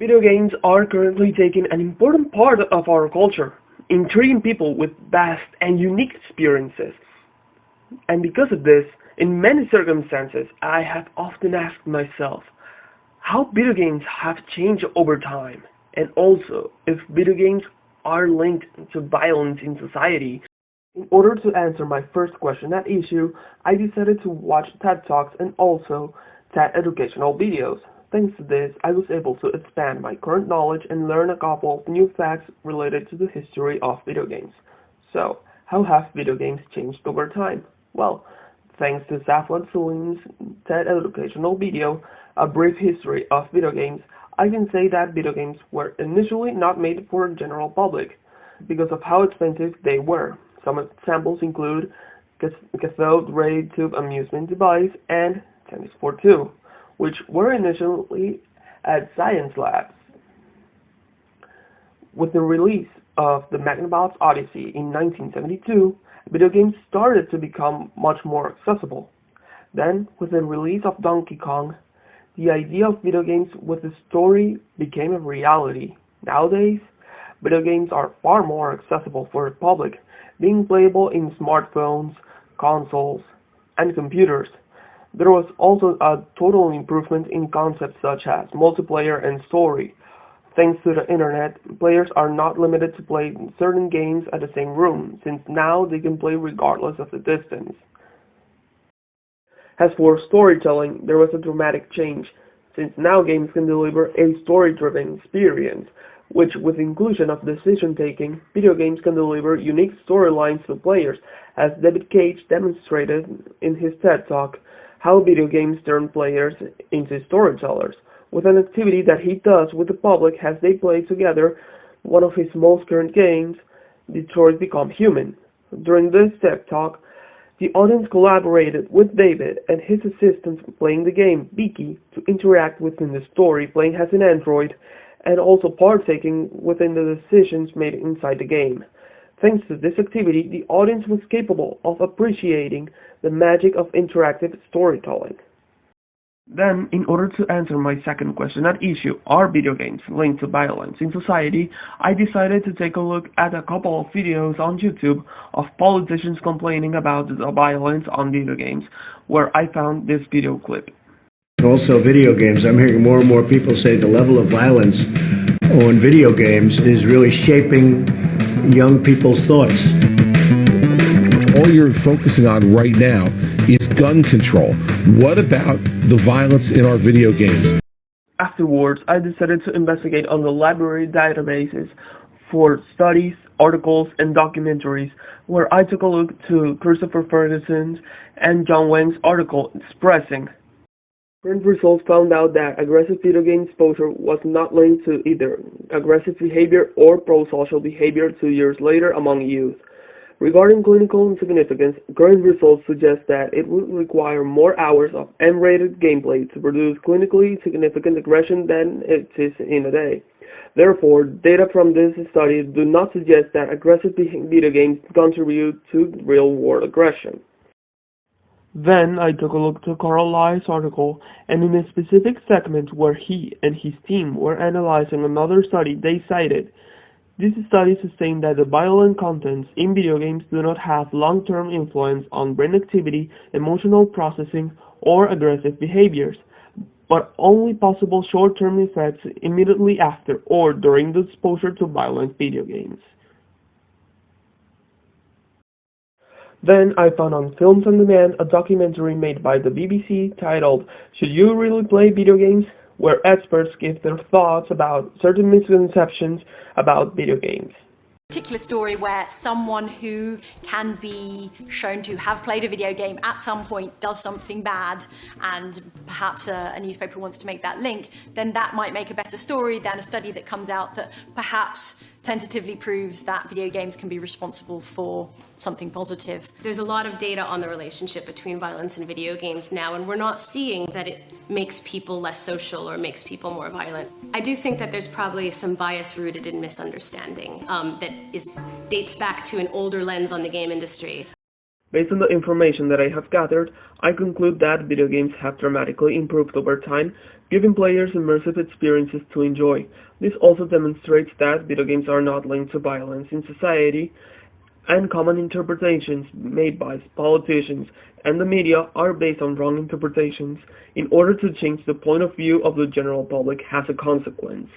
Video games are currently taking an important part of our culture, intriguing people with vast and unique experiences. And because of this, in many circumstances, I have often asked myself how video games have changed over time, and also if video games are linked to violence in society. In order to answer my first question at issue, I decided to watch TED Talks and also TED educational videos. Thanks to this, I was able to expand my current knowledge and learn a couple of new facts related to the history of video games. So, how have video games changed over time? Well, thanks to Safwat Salim's TED educational video, A Brief History of Video Games, I can say that video games were initially not made for the general public because of how expensive they were. Some examples include cathode ray tube amusement device and tennis for two, which were initially at science labs. With the release of the Magnavox Odyssey in 1972, video games started to become much more accessible. Then, with the release of Donkey Kong, the idea of video games with a story became a reality. Nowadays, video games are far more accessible for the public, being playable in smartphones, consoles, and computers. There was also a total improvement in concepts such as multiplayer and story. Thanks to the internet, players are not limited to play certain games at the same room, since now they can play regardless of the distance. As for storytelling, there was a dramatic change, since now games can deliver a story-driven experience, which with inclusion of decision-taking, video games can deliver unique storylines to players, as David Cage demonstrated in his TED Talk, how video games turn players into storytellers, with an activity that he does with the public as they play together one of his most current games, Detroit Become Human. During this TED Talk, the audience collaborated with David and his assistant playing the game, Beaky, to interact within the story playing as an android, and also partaking within the decisions made inside the game. Thanks to this activity, the audience was capable of appreciating the magic of interactive storytelling. Then, in order to answer my second question at issue, are video games linked to violence in society, I decided to take a look at a couple of videos on YouTube of politicians complaining about the violence on video games, where I found this video clip. Also video games, I'm hearing more and more people say the level of violence on video games is really shaping young people's thoughts. All you're focusing on right now is gun control. What about the violence in our video games? Afterwards, I decided to investigate on the library databases for studies, articles, and documentaries, where I took a look to Christopher Ferguson's and John Wang's article expressing current results found out that aggressive video game exposure was not linked to either aggressive behavior or pro-social behavior 2 years later among youth. Regarding clinical significance, current results suggest that it would require more hours of M-rated gameplay to produce clinically significant aggression than it is in a day. Therefore, data from this study do not suggest that aggressive video games contribute to real-world aggression. Then I took a look to Carl Lai's article, and in a specific segment where he and his team were analyzing another study they cited, this study sustained that the violent contents in video games do not have long-term influence on brain activity, emotional processing, or aggressive behaviors, but only possible short-term effects immediately after or during the exposure to violent video games. Then I found on Films on Demand a documentary made by the BBC titled Should You Really Play Video Games?, where experts give their thoughts about certain misconceptions about video games. Particular story where someone who can be shown to have played a video game at some point does something bad, and perhaps a newspaper wants to make that link, then that might make a better story than a study that comes out that perhaps tentatively proves that video games can be responsible for something positive. There's a lot of data on the relationship between violence and video games now, and we're not seeing that it makes people less social or makes people more violent. I do think that there's probably some bias rooted in misunderstanding that dates back to an older lens on the game industry. Based on the information that I have gathered, I conclude that video games have dramatically improved over time giving players immersive experiences to enjoy. This also demonstrates that video games are not linked to violence in society, and common interpretations made by politicians and the media are based on wrong interpretations. In order to change the point of view of the general public has a consequence.